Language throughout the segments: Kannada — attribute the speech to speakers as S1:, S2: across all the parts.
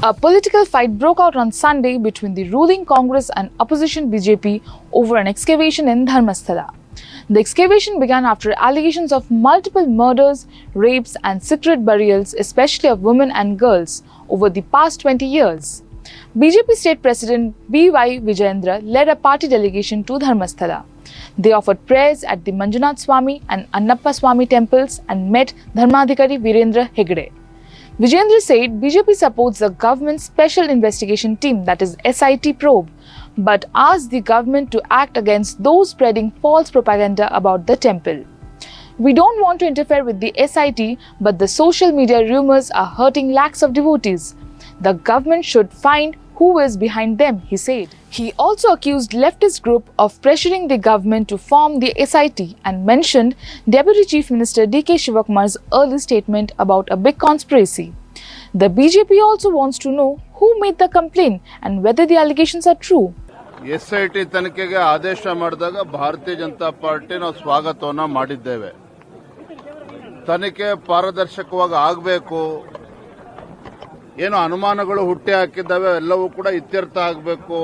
S1: A political fight broke out on Sunday between the ruling Congress and opposition BJP over an excavation in Dharmasthala. The excavation began after allegations of multiple murders, rapes, and secret burials, especially of women and girls, over the past 20 years. BJP State President B.Y. Vijayendra led a party delegation to Dharmasthala. They offered prayers at the Manjunath Swami and Annappa Swami temples and met Dharmadhikari Virendra Hegde. Vijayendra said BJP supports the government's special investigation team, that is SIT probe, but asked the government to act against those spreading false propaganda about the temple. We don't want to interfere with the SIT, but the social media rumors are hurting lakhs of devotees. The government should find who is behind them, he said. He also accused leftist group of pressuring the government to form the SIT and mentioned Deputy Chief Minister D.K. Shivakumar's early statement about a big conspiracy. The BJP also wants to know who made the complaint and whether the allegations are true.
S2: SIT ತನಿಖೆಗೆ ಆದೇಶ ಮಾಡಿದಾಗ ಭಾರತೀಯ ಜನತಾ ಪಾರ್ಟಿ ನಾವು ಸ್ವಾಗತವನ್ನ ಮಾಡಿದ್ದೇವೆ. ತನಿಖೆ ಪಾರದರ್ಶಕವಾಗಿ ಆಗಬೇಕು, ಏನು ಅನುಮಾನಗಳು ಹುಟ್ಟಿ ಹಾಕಿದ್ದಾವೆ ಎಲ್ಲವೂ ಕೂಡ ಇತ್ಯರ್ಥ ಆಗಬೇಕು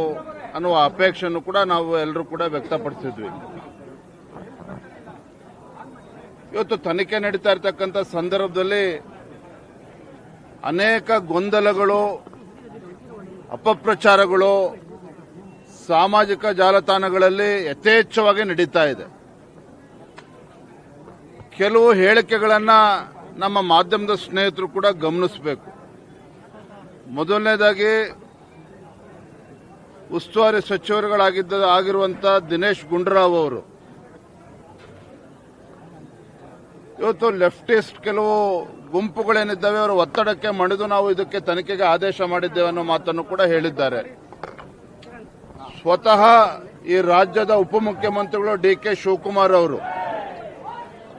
S2: ಅನ್ನುವ ಅಪೇಕ್ಷೆಯನ್ನು ಕೂಡ ನಾವು ಎಲ್ಲರೂ ಕೂಡ ವ್ಯಕ್ತಪಡಿಸಿದ್ವಿ. ಇವತ್ತು ತನಿಖೆ ನಡೀತಾ ಇರತಕ್ಕಂಥ ಸಂದರ್ಭದಲ್ಲಿ ಅನೇಕ ಗೊಂದಲಗಳು, ಅಪಪ್ರಚಾರಗಳು ಸಾಮಾಜಿಕ ಜಾಲತಾಣಗಳಲ್ಲಿ ಯಥೇಚ್ಛವಾಗಿ ನಡೀತಾ ಇದೆ. ಕೆಲವು ಹೇಳಿಕೆಗಳನ್ನ ನಮ್ಮ ಮಾಧ್ಯಮದ ಸ್ನೇಹಿತರು ಕೂಡ ಗಮನಿಸಬೇಕು. ಮೊದಲನೇದಾಗಿ ಉಸ್ತುವಾರಿ ಸಚಿವರುಗಳಾಗಿರುವಂತ ದಿನೇಶ್ ಗುಂಡೂರಾವ್ ಅವರು ಇವತ್ತು ಲೆಫ್ಟಿಸ್ಟ್ ಕೆಲವು ಗುಂಪುಗಳೇನಿದ್ದಾವೆ ಅವರ ಒತ್ತಡಕ್ಕೆ ಮಣಿದು ನಾವು ಇದಕ್ಕೆ ತನಿಖೆಗೆ ಆದೇಶ ಮಾಡಿದ್ದೇವೆ ಅನ್ನೋ ಮಾತನ್ನು ಕೂಡ ಹೇಳಿದ್ದಾರೆ. ಸ್ವತಃ ಈ ರಾಜ್ಯದ ಉಪಮುಖ್ಯಮಂತ್ರಿಗಳು ಡಿ.ಕೆ. ಶಿವಕುಮಾರ್ ಅವರು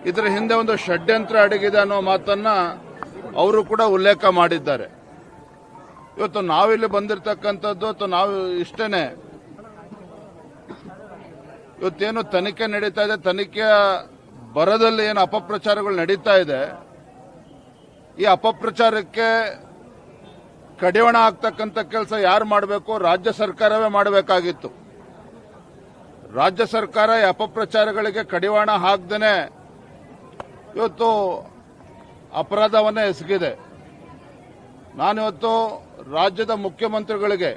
S2: ಇದರ ಹಿಂದೆ ಒಂದು ಷಡ್ಯಂತ್ರ ಅಡಗಿದೆ ಅನ್ನೋ ಮಾತನ್ನ ಅವರು ಕೂಡ ಉಲ್ಲೇಖ ಮಾಡಿದ್ದಾರೆ. ಇವತ್ತು ನಾವಿಲ್ಲಿ ಬಂದಿರತಕ್ಕಂಥದ್ದು ಅಥವಾ ನಾವು ಇಷ್ಟೇನೆ ಇವತ್ತೇನು ತನಿಖೆ ನಡೀತಾ ಇದೆ, ತನಿಖೆಯ ಬರದಲ್ಲಿ ಏನು ಅಪಪ್ರಚಾರಗಳು ನಡೀತಾ ಇದೆ, ಈ ಅಪಪ್ರಚಾರಕ್ಕೆ ಕಡಿವಾಣ ಆಗ್ತಕ್ಕಂಥ ಕೆಲಸ ಯಾರು ಮಾಡಬೇಕು? ರಾಜ್ಯ ಸರ್ಕಾರವೇ ಮಾಡಬೇಕಾಗಿತ್ತು. ರಾಜ್ಯ ಸರ್ಕಾರ ಈ ಅಪಪ್ರಚಾರಗಳಿಗೆ ಕಡಿವಾಣ ಹಾಕ್ದೇನೆ ಇವತ್ತು ಅಪರಾಧವನ್ನೇ ಎಸಗಿದೆ. ನಾನಿವತ್ತು ರಾಜ್ಯದ ಮುಖ್ಯಮಂತ್ರಿಗಳಿಗೆ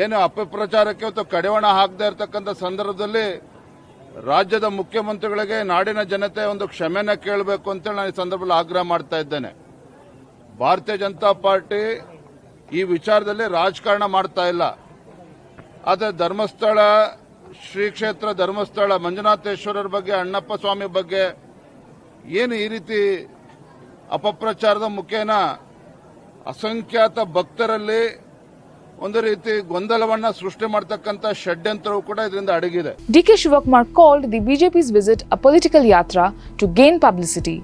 S2: ಏನು ಅಪಪ್ರಚಾರಕ್ಕೆ ಇವತ್ತು ಕಡಿವಾಣ ಹಾಕದೇ ಇರತಕ್ಕಂಥ ಸಂದರ್ಭದಲ್ಲಿ ರಾಜ್ಯದ ಮುಖ್ಯಮಂತ್ರಿಗಳಿಗೆ ನಾಡಿನ ಜನತೆ ಒಂದು ಕ್ಷಮೆನ ಕೇಳಬೇಕು ಅಂತೇಳಿ ನಾನು ಈ ಸಂದರ್ಭದಲ್ಲಿ ಆಗ್ರಹ ಮಾಡ್ತಾ ಇದ್ದೇನೆ. ಭಾರತೀಯ ಜನತಾ ಪಾರ್ಟಿ ಈ ವಿಚಾರದಲ್ಲಿ ರಾಜಕಾರಣ ಮಾಡ್ತಾ ಇಲ್ಲ. ಆದರೆ ಧರ್ಮಸ್ಥಳ ಶ್ರೀ ಕ್ಷೇತ್ರ ಧರ್ಮಸ್ಥಳ ಮಂಜುನಾಥೇಶ್ವರರ ಬಗ್ಗೆ, ಅಣ್ಣಪ್ಪ ಸ್ವಾಮಿ ಬಗ್ಗೆ ಏನು ಈ ರೀತಿ ಅಪಪ್ರಚಾರದ ಮುಖೇನ ಅಸಂಖ್ಯಾತ ಭಕ್ತರಲ್ಲಿ ಒಂದು ರೀತಿ ಗೊಂದಲವನ್ನ ಸೃಷ್ಟಿ ಮಾಡತಕ್ಕಂತ ಷಡ್ಯಂತ್ರವು ಕೂಡ ಇದರಿಂದ ಅಡಗಿದೆ.
S1: D.K. Shivakumar called the BJP's visit a political yatra to gain publicity.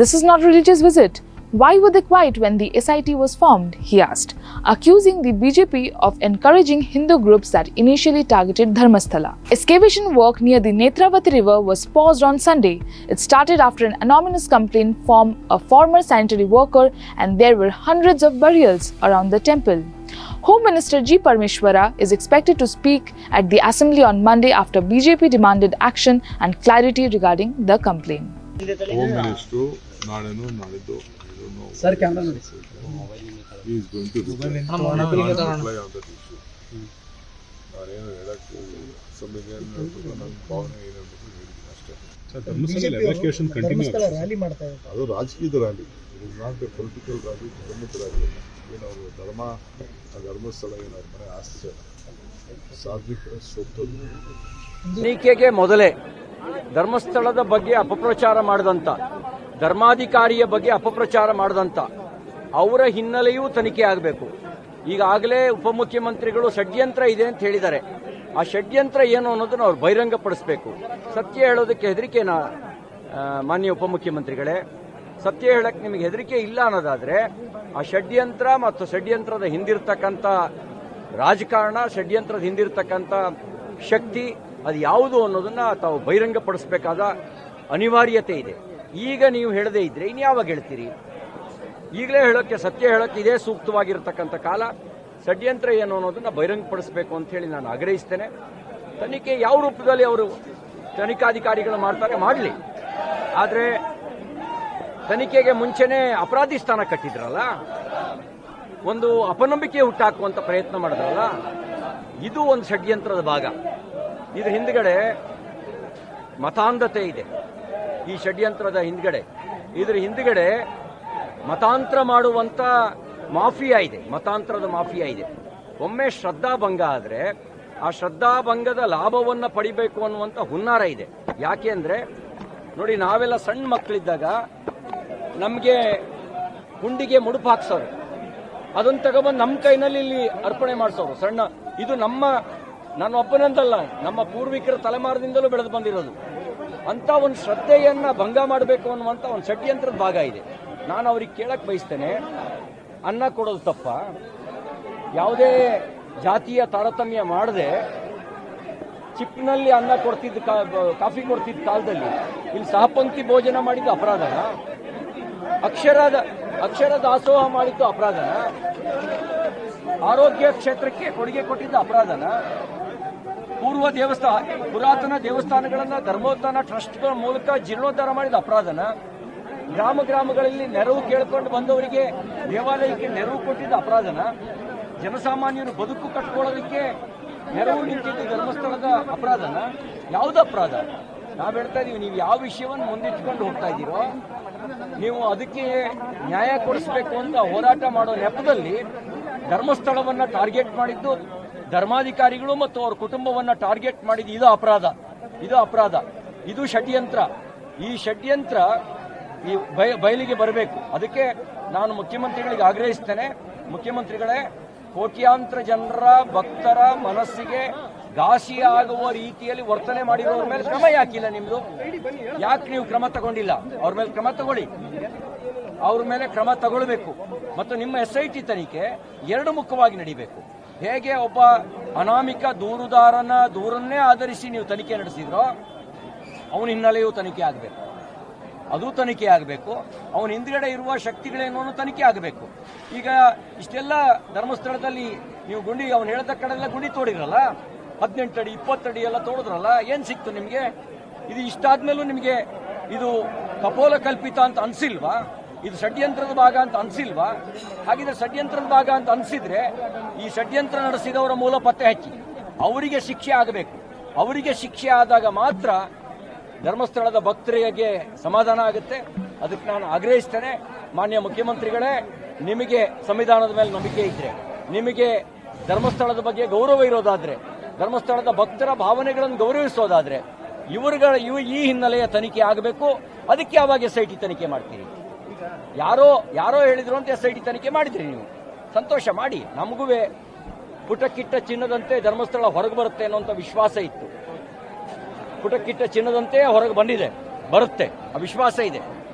S1: This is not a religious visit. Why were they quiet when the SIT was formed? He asked, accusing the BJP of encouraging Hindu groups that initially targeted Dharmasthala. Excavation work near the Netravati river was paused on Sunday. It started after an anonymous complaint from a former sanitary worker, and there were hundreds of burials around the temple. Home Minister G. Parmeshwara is expected to speak at the Assembly on Monday after BJP demanded action and clarity regarding the complaint.
S3: Home Minister, Nadidu,
S4: Sir, camera ನೋಡಿ.
S3: He is going to reply on that issue. ನಾನೇನು ಹೇಳಕ್ಕೆ ಸಂಬಂಧ ನನ್ನ ಭಾವನೆ ಏನಂತ ಹೇಳಿದ್ದೀನಿ ಅಷ್ಟೇ.
S4: ಎವಾಕ್ಯುಯೇಷನ್ ಕಂಟಿನ್ಯೂ ರ್ಯಾಲಿ ಮಾಡ್ತಾ ಇದ್ದಾರೆ.
S3: ಅದು ರಾಜಕೀಯದ rally, it is not A political rally, ಧರ್ಮದ ರ್ಯಾಲಿ. ಏನು ಅವರು ಧರ್ಮಸ್ಥಳ ಏನು ಅವ್ರ ಮನೆ ಆಸ್ತಿ ಸಾರ್ವಜನಿಕರ ಸ್ವತ್ತು.
S5: ತನಿಖೆಗೆ ಮೊದಲೇ ಧರ್ಮಸ್ಥಳದ ಬಗ್ಗೆ ಅಪಪ್ರಚಾರ ಮಾಡಿದಂತ, ಧರ್ಮಾಧಿಕಾರಿಯ ಬಗ್ಗೆ ಅಪಪ್ರಚಾರ ಮಾಡಿದಂತ ಅವರ ಹಿನ್ನೆಲೆಯೂ ತನಿಖೆ ಆಗಬೇಕು. ಈಗಾಗಲೇ ಉಪಮುಖ್ಯಮಂತ್ರಿಗಳು ಷಡ್ಯಂತ್ರ ಇದೆ ಅಂತ ಹೇಳಿದ್ದಾರೆ. ಆ ಷಡ್ಯಂತ್ರ ಏನು ಅನ್ನೋದನ್ನು ಅವ್ರು ಬಹಿರಂಗಪಡಿಸಬೇಕು. ಸತ್ಯ ಹೇಳೋದಕ್ಕೆ ಹೆದರಿಕೆನಾ ಮಾನ್ಯ ಉಪಮುಖ್ಯಮಂತ್ರಿಗಳೇ? ಸತ್ಯ ಹೇಳಕ್ಕೆ ನಿಮಗೆ ಹೆದರಿಕೆ ಇಲ್ಲ ಅನ್ನೋದಾದ್ರೆ ಆ ಷಡ್ಯಂತ್ರ ಮತ್ತು ಷಡ್ಯಂತ್ರದ ಹಿಂದಿರ್ತಕ್ಕಂಥ ರಾಜಕಾರಣ, ಷಡ್ಯಂತ್ರದ ಹಿಂದಿರ್ತಕ್ಕಂಥ ಶಕ್ತಿ ಅದು ಯಾವುದು ಅನ್ನೋದನ್ನ ತಾವು ಬಹಿರಂಗಪಡಿಸಬೇಕಾದ ಅನಿವಾರ್ಯತೆ ಇದೆ. ಈಗ ನೀವು ಹೇಳದೇ ಇದ್ರೆ ಇನ್ಯಾವಾಗ ಹೇಳ್ತೀರಿ? ಈಗಲೇ ಹೇಳೋಕ್ಕೆ ಸತ್ಯ ಹೇಳೋಕ್ಕೆ ಇದೇ ಸೂಕ್ತವಾಗಿರ್ತಕ್ಕಂಥ ಕಾಲ. ಷಡ್ಯಂತ್ರ ಏನು ಅನ್ನೋದನ್ನ ಬಹಿರಂಗಪಡಿಸಬೇಕು ಅಂತ ಹೇಳಿ ನಾನು ಆಗ್ರಹಿಸ್ತೇನೆ. ತನಿಖೆ ಯಾವ ರೂಪದಲ್ಲಿ ಅವರು ತನಿಖಾಧಿಕಾರಿಗಳು ಮಾಡ್ತಾರೆ ಮಾಡಲಿ, ಆದರೆ ತನಿಖೆಗೆ ಮುಂಚೆನೆ ಅಪರಾಧಿ ಸ್ಥಾನ ಕಟ್ಟಿದ್ರಲ್ಲ, ಒಂದು ಅಪನಂಬಿಕೆ ಹುಟ್ಟಾಕುವಂತ ಪ್ರಯತ್ನ ಮಾಡಿದ್ರಲ್ಲ, ಇದು ಒಂದು ಷಡ್ಯಂತ್ರದ ಭಾಗ. ಇದ್ರ ಹಿಂದ್ಗಡೆ ಮತಾಂಧತೆ ಇದೆ. ಈ ಷಡ್ಯಂತ್ರದ ಹಿಂದ್ಗಡೆ, ಇದ್ರ ಹಿಂದ್ಗಡೆ ಮತಾಂತರ ಮಾಡುವಂತ ಮಾಫಿಯಾ ಇದೆ, ಮತಾಂತರದ ಮಾಫಿಯಾ ಇದೆ. ಒಮ್ಮೆ ಶ್ರದ್ಧಾಭಂಗ ಆದರೆ ಆ ಶ್ರದ್ಧಾಭಂಗದ ಲಾಭವನ್ನು ಪಡಿಬೇಕು ಅನ್ನುವಂಥ ಹುನ್ನಾರ ಇದೆ. ಯಾಕೆ ಅಂದರೆ ನೋಡಿ, ನಾವೆಲ್ಲ ಸಣ್ಣ ಮಕ್ಕಳಿದ್ದಾಗ ನಮಗೆ ಹುಂಡಿಗೆ ಮುಡುಪು ಹಾಕ್ಸೋರು, ಅದನ್ನು ತಗೊಬಂದು ನಮ್ಮ ಕೈನಲ್ಲಿ ಇಲ್ಲಿ ಅರ್ಪಣೆ ಮಾಡಿಸೋರು. ಸಣ್ಣ ಇದು ನನ್ನ ಒಬ್ಬನಂದಲ್ಲ, ನಮ್ಮ ಪೂರ್ವಿಕರ ತಲೆಮಾರದಿಂದಲೂ ಬೆಳೆದು ಬಂದಿರೋದು. ಅಂತ ಒಂದು ಶ್ರದ್ಧೆಯನ್ನ ಭಂಗ ಮಾಡಬೇಕು ಅನ್ನುವಂಥ ಒಂದು ಷಡ್ಯಂತ್ರದ ಭಾಗ ಇದೆ. ನಾನು ಅವ್ರಿಗೆ ಕೇಳಕ್ ಬಯಸ್ತೇನೆ, ಅನ್ನ ಕೊಡೋದು ತಪ್ಪ? ಯಾವುದೇ ಜಾತಿಯ ತಾರತಮ್ಯ ಮಾಡದೆ ಚಿಪ್ನಲ್ಲಿ ಅನ್ನ ಕೊಡ್ತಿದ್ದ, ಕಾಫಿ ಕೊಡ್ತಿದ್ದ ಕಾಲದಲ್ಲಿ ಇಲ್ಲಿ ಸಹಪಂಕ್ತಿ ಭೋಜನ ಮಾಡಿದ್ದು ಅಪರಾಧನ? ಅಕ್ಷರ ದಾಸೋಹ ಮಾಡಿದ್ದು ಅಪರಾಧನ? ಆರೋಗ್ಯ ಕ್ಷೇತ್ರಕ್ಕೆ ಕೊಡುಗೆ ಕೊಟ್ಟಿದ್ದ ಅಪರಾಧನ? ಪುರಾತನ ದೇವಸ್ಥಾನಗಳನ್ನ ಧರ್ಮೋತ್ಥಾನ ಟ್ರಸ್ಟ್ಗಳ ಮೂಲಕ ಜೀರ್ಣೋದ್ಧಾರ ಮಾಡಿದ ಅಪರಾಧನ? ಗ್ರಾಮಗಳಲ್ಲಿ ನೆರವು ಕೇಳ್ಕೊಂಡು ಬಂದವರಿಗೆ ದೇವಾಲಯಕ್ಕೆ ನೆರವು ಕೊಟ್ಟಿದ್ದ ಅಪರಾಧನ? ಜನಸಾಮಾನ್ಯರು ಬದುಕು ಕಟ್ಕೊಳ್ಳೋದಕ್ಕೆ ನೆರವು ನಿಂತಿದ್ದು ಧರ್ಮಸ್ಥಳದ ಅಪರಾಧನ? ಯಾವ್ದು ಅಪರಾಧ? ನಾವು ಹೇಳ್ತಾ ಇದೀವಿ, ನೀವು ಯಾವ ವಿಷಯವನ್ನು ಮುಂದಿಟ್ಕೊಂಡು ಹೋಗ್ತಾ ಇದ್ದೀರೋ ನೀವು ಅದಕ್ಕೆ ನ್ಯಾಯ ಕೊಡಿಸಬೇಕು ಅಂತ ಹೋರಾಟ ಮಾಡೋ ನೆಪದಲ್ಲಿ ಧರ್ಮಸ್ಥಳವನ್ನ ಟಾರ್ಗೆಟ್ ಮಾಡಿದ್ದು ಧರ್ಮಾಧಿಕಾರಿಗಳು ಮತ್ತು ಅವರ ಕುಟುಂಬವನ್ನ ಟಾರ್ಗೆಟ್ ಮಾಡಿದ್ದು ಇದು ಅಪರಾಧ, ಇದು ಷಡ್ಯಂತ್ರ. ಈ ಷಡ್ಯಂತ್ರ ಈ ಬಯಲಿಗೆ ಬರಬೇಕು. ಅದಕ್ಕೆ ನಾನು ಮುಖ್ಯಮಂತ್ರಿಗಳಿಗೆ ಆಗ್ರಹಿಸ್ತೇನೆ, ಮುಖ್ಯಮಂತ್ರಿಗಳೇ, ಕೋಟ್ಯಾಂತರ ಜನರ ಭಕ್ತರ ಮನಸ್ಸಿಗೆ ಘಾಸಿಯಾಗುವ ರೀತಿಯಲ್ಲಿ ವರ್ತನೆ ಮಾಡಿರೋರ ಮೇಲೆ ಕ್ರಮ ಯಾಕಿಲ್ಲ ನಿಮ್ದು? ಯಾಕೆ ನೀವು ಕ್ರಮ ತಗೊಂಡಿಲ್ಲ? ಅವ್ರ ಮೇಲೆ ಕ್ರಮ ತಗೊಳ್ಳಿ, ಅವ್ರ ಮೇಲೆ ಕ್ರಮ ತಗೊಳ್ಬೇಕು. ಮತ್ತು ನಿಮ್ಮ SIT ತನಿಖೆ ಎರಡು ಮುಖವಾಗಿ ನಡೀಬೇಕು. ಹೇಗೆ ಒಬ್ಬ ಅನಾಮಿಕ ದೂರುದಾರನ ದೂರನ್ನೇ ಆಧರಿಸಿ ನೀವು ತನಿಖೆ ನಡೆಸಿದ್ರೋ ಅವನ ಹಿನ್ನೆಲೆಯೂ ತನಿಖೆ ಆಗಬೇಕು, ಅದು ತನಿಖೆ ಆಗಬೇಕು. ಅವನ ಹಿಂದ್ಗಡೆ ಇರುವ ಶಕ್ತಿಗಳೇನೋ ತನಿಖೆ ಆಗಬೇಕು. ಈಗ ಇಷ್ಟೆಲ್ಲ ಧರ್ಮಸ್ಥಳದಲ್ಲಿ ನೀವು ಅವನು ಹೇಳಿದ ಕಡೆಲ್ಲ ಗುಂಡಿ ತೋಡಿರಲ್ಲ, 18 ಅಡಿ 20 ಅಡಿ ಎಲ್ಲ ತೋಡಿದ್ರಲ್ಲ, ಏನ್ ಸಿಕ್ತು ನಿಮ್ಗೆ? ಇದು ಇಷ್ಟಾದ್ಮೇಲೂ ನಿಮಗೆ ಇದು ಕಪೋಲ ಕಲ್ಪಿತ ಅಂತ ಅನ್ಸಿಲ್ವಾ? ಇದು ಷಡ್ಯಂತ್ರದ ಭಾಗ ಅಂತ ಅನ್ಸಿಲ್ವಾ? ಹಾಗಿದ್ರೆ ಷಡ್ಯಂತ್ರದ ಭಾಗ ಅಂತ ಅನ್ಸಿದ್ರೆ ಈ ಷಡ್ಯಂತ್ರ ನಡೆಸಿದವರ ಮೂಲ ಪತ್ತೆ ಹಚ್ಚಿ ಅವರಿಗೆ ಶಿಕ್ಷೆ ಆಗಬೇಕು. ಅವರಿಗೆ ಶಿಕ್ಷೆ ಆದಾಗ ಮಾತ್ರ ಧರ್ಮಸ್ಥಳದ ಭಕ್ತರಿಗೆ ಸಮಾಧಾನ ಆಗುತ್ತೆ. ಅದಕ್ಕೆ ನಾನು ಆಗ್ರಹಿಸ್ತೇನೆ, ಮಾನ್ಯ ಮುಖ್ಯಮಂತ್ರಿಗಳೇ, ನಿಮಗೆ ಸಂವಿಧಾನದ ಮೇಲೆ ನಂಬಿಕೆ ಇದ್ರೆ, ನಿಮಗೆ ಧರ್ಮಸ್ಥಳದ ಬಗ್ಗೆ ಗೌರವ ಇರೋದಾದ್ರೆ, ಧರ್ಮಸ್ಥಳದ ಭಕ್ತರ ಭಾವನೆಗಳನ್ನು ಗೌರವಿಸೋದಾದ್ರೆ ಈ ಹಿನ್ನೆಲೆಯ ತನಿಖೆ ಆಗಬೇಕು. ಅದಕ್ಕೆ ಯಾವಾಗ SIT ತನಿಖೆ ಮಾಡ್ತೀರಿ? ಯಾರೋ ಹೇಳಿದ್ರು ಅಂತ SIT ತನಿಖೆ ಮಾಡಿದ್ರಿ ನೀವು, ಸಂತೋಷ ಮಾಡಿ. ನಮಗೂ ಪುಟಕ್ಕಿಟ್ಟ ಚಿನ್ನದಂತೆ ಧರ್ಮಸ್ಥಳ ಹೊರಗೆ ಬರುತ್ತೆ ಅನ್ನೋಂಥ ವಿಶ್ವಾಸ ಇತ್ತು. ಪುಟಕ್ಕಿಟ್ಟ ಚಿನ್ನದಂತೆ ಹೊರಗೆ ಬರುತ್ತೆ ಆ ವಿಶ್ವಾಸ ಇದೆ.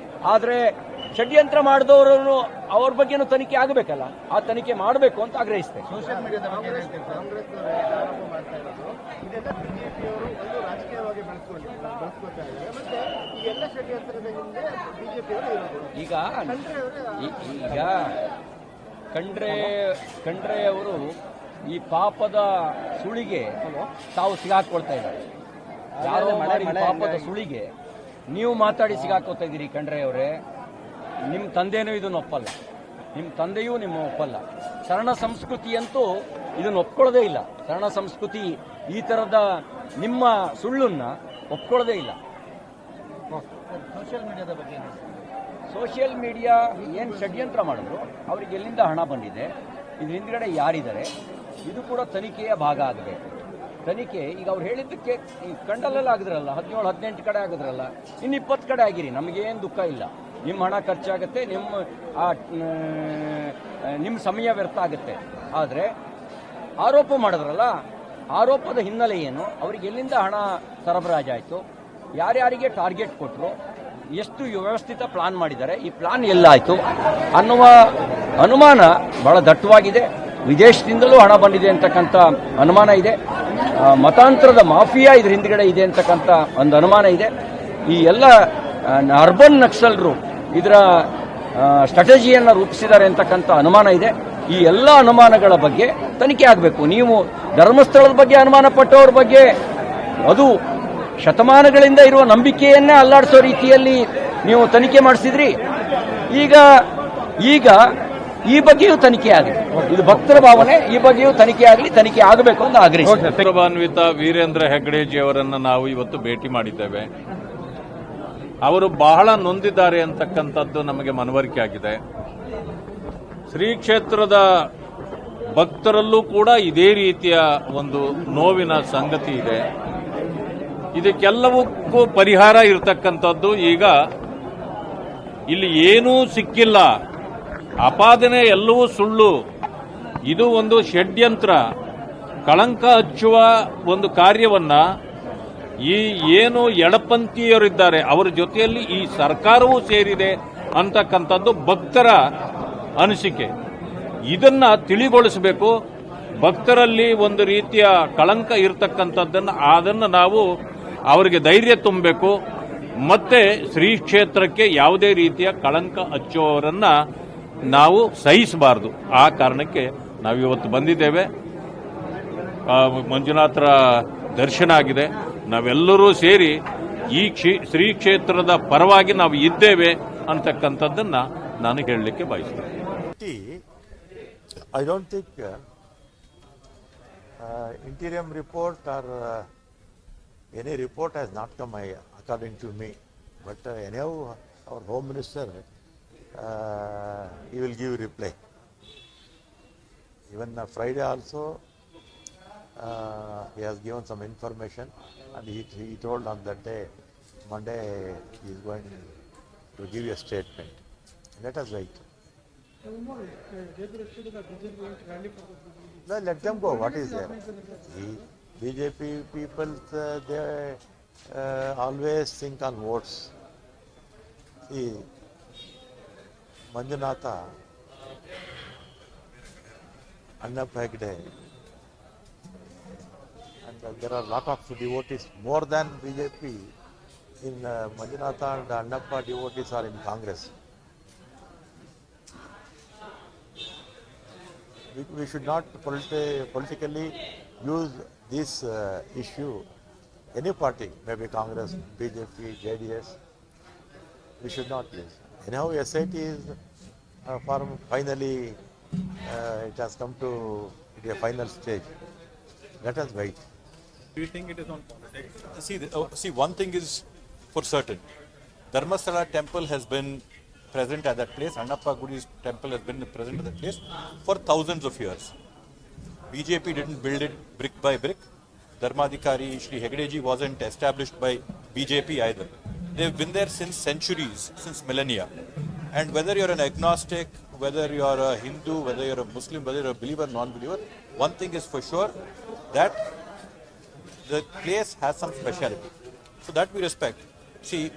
S5: ಆದರೆ ಷಡ್ಯಂತ್ರ ಮಾಡಿದವರನ್ನು ಅವ್ರ ಬಗ್ಗೆನೂ ತನಿಖೆ ಆಗಬೇಕಲ್ಲ, ಆ ತನಿಖೆ ಮಾಡಬೇಕು ಅಂತ ಆಗ್ರಹಿಸ್ತೇನೆ.
S4: ಸೋಷಿಯಲ್ ಮೀಡಿಯಾದ ಬಗ್ಗೆ ಕಾಂಗ್ರೆಸ್ ಆರೋಪ ಮಾಡ್ತಾ ಇರೋದು ಇದೆಲ್ಲ ಬಿಜೆಪಿಯವರು ಒಂದು ರಾಜಕೀಯವಾಗಿ ಬಳಸ್ಕೊಳ್ತಾ ಇದ್ದಾರೆ. ಮತ್ತೆ ಈ ಎಲ್ಲ ಷಡ್ಯಂತ್ರದ ಹಿಂದೆ ಬಿಜೆಪಿಯವರು ಇರೋದು.
S5: ಈಗ ಖಂಡ್ರೆ ಅವರು ಈ ಪಾಪದ ಸುಳಿಗೆ ತಾವು ಸಿಗಾಕೊಳ್ತಾ ಇದ್ದಾರೆ. ಯಾರೋ ಮಾಡಿದ ಪಾಪದ ಸುಳಿಗೆ ನೀವು ಮಾತಾಡಿ ಸಿಗಾಕೋತಾ ಇದ್ದೀರಿ. ಖಂಡ್ರೆ ಅವರೇ, ನಿಮ್ಮ ತಂದೆನೂ ಇದನ್ನು ಒಪ್ಪಲ್ಲ, ನಿಮ್ಮ ತಂದೆಯೂ ನಿಮ್ಮ ಒಪ್ಪಲ್ಲ. ಶರಣ ಸಂಸ್ಕೃತಿಯಂತೂ ಇದನ್ನು ಒಪ್ಕೊಳ್ಳೋದೇ ಇಲ್ಲ. ಶರಣ ಸಂಸ್ಕೃತಿ ಈ ತರದ ನಿಮ್ಮ ಸುಳ್ಳನ್ನ ಒಪ್ಕೊಳ್ಳೋದೇ ಇಲ್ಲ.
S4: ಸೋಷಿಯಲ್ ಮೀಡಿಯಾದ ಬಗ್ಗೆ
S5: ಸೋಷಿಯಲ್ ಮೀಡಿಯಾ ಏನು ಷಡ್ಯಂತ್ರ ಮಾಡಿದ್ರು, ಅವ್ರಿಗೆ ಎಲ್ಲಿಂದ ಹಣ ಬಂದಿದೆ, ಇದ್ರ ಹಿಂದ್ಗಡೆ ಯಾರಿದ್ದಾರೆ, ಇದು ಕೂಡ ತನಿಖೆಯ ಭಾಗ ಆಗಬೇಕು. ತನಿಖೆ ಈಗ ಅವ್ರು ಹೇಳಿದ್ದಕ್ಕೆ ಈ ಕಂಡಲೆಲ್ಲ ಆಗಿದ್ರಲ್ಲ, 17-18 ಕಡೆ ಆಗಿದ್ರಲ್ಲ, ಇನ್ನು 20 ಕಡೆ ಆಗಿರಿ, ನಮಗೇನು ದುಃಖ ಇಲ್ಲ. ನಿಮ್ಮ ಹಣ ಖರ್ಚಾಗುತ್ತೆ, ನಿಮ್ಮ ಸಮಯ ವ್ಯರ್ಥ ಆಗುತ್ತೆ. ಆದರೆ ಆರೋಪ ಮಾಡಿದ್ರಲ್ಲ, ಆರೋಪದ ಹಿನ್ನೆಲೆ ಏನು, ಅವ್ರಿಗೆ ಎಲ್ಲಿಂದ ಹಣ ಸರಬರಾಜಾಯಿತು, ಯಾರ್ಯಾರಿಗೆ ಟಾರ್ಗೆಟ್ ಕೊಟ್ಟರು, ಎಷ್ಟು ವ್ಯವಸ್ಥಿತ ಪ್ಲಾನ್ ಮಾಡಿದ್ದಾರೆ, ಈ ಪ್ಲಾನ್ ಎಲ್ಲಾಯಿತು ಅನ್ನುವ ಅನುಮಾನ ಬಹಳ ದಟ್ಟವಾಗಿದೆ. ವಿದೇಶದಿಂದಲೂ ಹಣ ಬಂದಿದೆ ಅಂತಕ್ಕಂಥ ಅನುಮಾನ ಇದೆ. ಮತಾಂತರದ ಮಾಫಿಯಾ ಇದ್ರ ಹಿಂದ್ಗಡೆ ಇದೆ ಅಂತಕ್ಕಂಥ ಒಂದು ಅನುಮಾನ ಇದೆ. ಈ ಎಲ್ಲ ಅರ್ಬನ್ ನಕ್ಸಲರು ಇದರ ಸ್ಟ್ರಾಟಜಿಯನ್ನು ರೂಪಿಸಿದ್ದಾರೆ ಅಂತಕ್ಕಂಥ ಅನುಮಾನ ಇದೆ. ಈ ಎಲ್ಲ ಅನುಮಾನಗಳ ಬಗ್ಗೆ ತನಿಖೆ ಆಗಬೇಕು. ನೀವು ಧರ್ಮಸ್ಥಳದ ಬಗ್ಗೆ ಅನುಮಾನ ಪಟ್ಟವ್ರ ಬಗ್ಗೆ ಅದು ಶತಮಾನಗಳಿಂದ ಇರುವ ನಂಬಿಕೆಯನ್ನೇ ಅಲ್ಲಾಡಿಸೋ ರೀತಿಯಲ್ಲಿ ನೀವು ತನಿಖೆ ಮಾಡಿಸಿದ್ರಿ. ಈಗ ಈ ಬಗ್ಗೆಯೂ ತನಿಖೆ ಆಗಲಿ. ಇದು ಭಕ್ತರ ಭಾವನೆ. ಈ ಬಗ್ಗೆಯೂ ತನಿಖೆ ಆಗಲಿ, ತನಿಖೆ ಆಗಬೇಕು ಅಂತ ಆಗ್ರಹಿಸಿದೆ.
S6: ಗೌರವಾನ್ವಿತ ವೀರೇಂದ್ರ ಹೆಗ್ಗಡೆಜಿ ಅವರನ್ನು ನಾವು ಇವತ್ತು ಭೇಟಿ ಮಾಡಿದ್ದೇವೆ. ಅವರು ಬಹಳ ನೊಂದಿದ್ದಾರೆ ಅಂತಕ್ಕಂಥದ್ದು ನಮಗೆ ಮನವರಿಕೆ ಆಗಿದೆ. ಶ್ರೀ ಕ್ಷೇತ್ರದ ಭಕ್ತರಲ್ಲೂ ಕೂಡ ಇದೇ ರೀತಿಯ ಒಂದು ನೋವಿನ ಸಂಗತಿ ಇದೆ. ಇದಕ್ಕೆಲ್ಲವಕ್ಕೂ ಪರಿಹಾರ ಇರತಕ್ಕಂಥದ್ದು ಈಗ ಇಲ್ಲಿ ಏನೂ ಸಿಕ್ಕಿಲ್ಲ, ಆಪಾದನೆ ಎಲ್ಲವೂ ಸುಳ್ಳು, ಇದು ಒಂದು ಷಡ್ಯಂತ್ರ, ಕಳಂಕ ಹಚ್ಚುವ ಒಂದು ಕಾರ್ಯವನ್ನ ಈ ಏನು ಎಡಪಂಥೀಯರಿದ್ದಾರೆ ಅವರ ಜೊತೆಯಲ್ಲಿ ಈ ಸರ್ಕಾರವೂ ಸೇರಿದೆ ಅಂತಕ್ಕಂಥದ್ದು ಭಕ್ತರ ಅನಿಸಿಕೆ. ಇದನ್ನ ತಿಳಿಗೊಳಿಸಬೇಕು. ಭಕ್ತರಲ್ಲಿ ಒಂದು ರೀತಿಯ ಕಳಂಕ ಅದನ್ನು ನಾವು ಅವರಿಗೆ ಧೈರ್ಯ ತುಂಬಬೇಕು. ಮತ್ತೆ ಶ್ರೀ ಕ್ಷೇತ್ರಕ್ಕೆ ಯಾವುದೇ ರೀತಿಯ ಕಳಂಕ ಹಚ್ಚುವವರನ್ನ ನಾವು ಸಹಿಸಬಾರದು. ಆ ಕಾರಣಕ್ಕೆ ನಾವಿವತ್ತು ಬಂದಿದ್ದೇವೆ. ಮಂಜುನಾಥರ ದರ್ಶನ ಆಗಿದೆ. ನಾವೆಲ್ಲರೂ ಸೇರಿ ಈ ಶ್ರೀ ಕ್ಷೇತ್ರದ ಪರವಾಗಿ ನಾವು ಇದ್ದೇವೆ ಅಂತಕ್ಕಂಥದ್ದನ್ನ ನಾನು ಹೇಳಲಿಕ್ಕೆ ಬಯಸ್ತೇನೆ.
S7: I don't think interim report or any report has not come according to me. But anyhow, our Home Minister, he will give reply. Even Friday also, he has given some information, and he told on that day, Monday, he is going to give a statement. Let us wait. No, let them go. What is there? The BJP people, they always think on votes. See, Manjunatha, Annappa Hegde, and there are a lot of devotees, more than BJP. In Manjunatha and Annappa, devotees are in Congress. We should not politically use this issue. Any party, maybe Congress, BJP, JDS, we should not use. Anyhow, SIT is formed. Finally, it has come to a final stage. Let us wait.
S8: Do you think it is on politics? See, one thing is for certain. Dharmasthala temple has been present at that place. Annappa Gudi's temple has been present at that place for thousands of years. BJP didn't build it brick by brick. Dharmadhikari Shri Hegdeji wasn't established by BJP either. They've been there since centuries, since millennia. And whether you're an agnostic, whether you're a Hindu, whether you're a Muslim, whether you're a believer, non-believer, one thing is for sure, that the place has some speciality. So that we respect. See,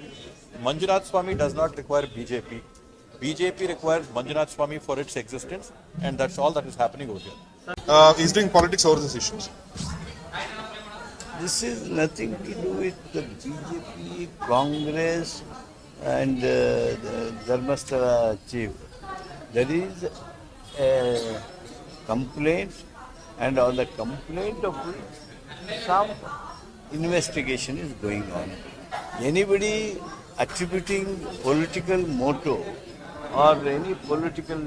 S8: Manjunath Swami does not require BJP. BJP requires Manjunath Swami for its existence, and that's all that is happening over here.
S9: He's doing politics over these issues.
S10: This is nothing to do with the BJP, Congress, and the Dharmasthala chief. There is a complaint, and on the complaint of which some investigation is going on. Anybody attributing political motto or any political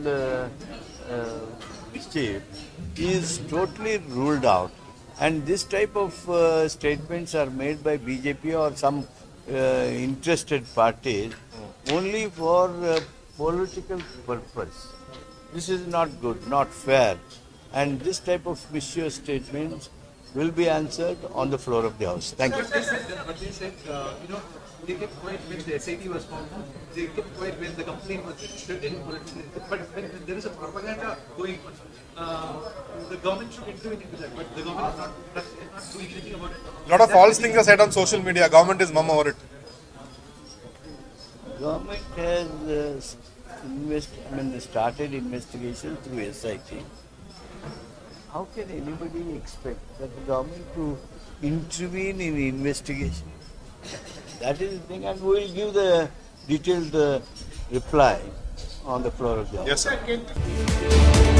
S10: mischief is totally ruled out. And this type of statements are made by BJP or some interested parties only for political purpose. This is not good, not fair. And this type of mischievous statements will be answered on the floor of the House. Thank you.
S11: But they said, they kept quiet when the SIT was formed. They kept quiet when the complaint was registered. But when there is a propaganda going on, the government should intervene into that. But the government is not doing anything about it.
S9: A lot of false things are said on social media. Government is mum over it.
S10: Government has started investigation through SIT. How can anybody expect that the government to intervene in investigation? That is the thing, and we will give the detailed reply on the floor of the
S9: Yes, sir.